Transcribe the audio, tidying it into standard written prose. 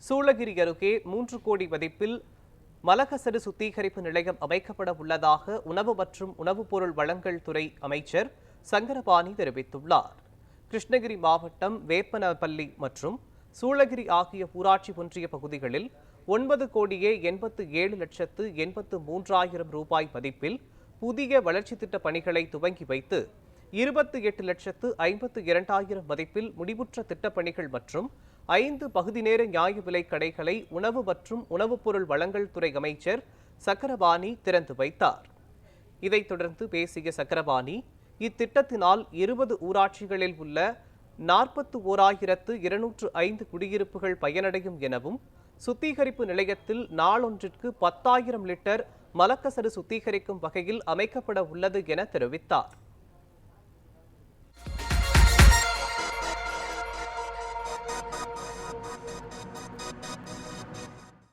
சூளகிரி அருகே 3 கோடி மதிப்பில் மலக்கசடு சுத்திகரிப்பு நிலையம் அமைக்கப்பட உள்ளதாக உணவு மற்றும் உணவுப் பொருள் வழங்கல் துறை அமைச்சர் சங்கரபாணி தெரிவித்துள்ளார். கிருஷ்ணகிரி மாவட்டம் வேப்பனப்பள்ளி மற்றும் சூளகிரி ஆகிய ஊராட்சி ஒன்றிய பகுதிகளில் 9,87,83,000 ரூபாய் மதிப்பில் புதிய வளர்ச்சி திட்ட பணிகளை துவங்கி வைத்து 28,52,000 மதிப்பில் முடிவுற்ற திட்டப்பணிகள் மற்றும் 5 பகுதி நேர நியாய விலைக் கடைகளை உணவு மற்றும் உணவுப் பொருள் வழங்கல் துறை அமைச்சர் சக்கரபாணி திறந்து வைத்தார். இதைத் தொடர்ந்து பேசிய சக்கரபாணி, இத்திட்டத்தினால் 20 ஊராட்சிகளில் உள்ள 41,205 குடியிருப்புகள் பயனடையும் எனவும், சுத்திகரிப்பு நிலையத்தில் நாளொன்றிற்கு 10,000 லிட்டர் மலக்கசடு சுத்திகரிக்கும் வகையில் அமைக்கப்பட உள்ளது என தெரிவித்தார்.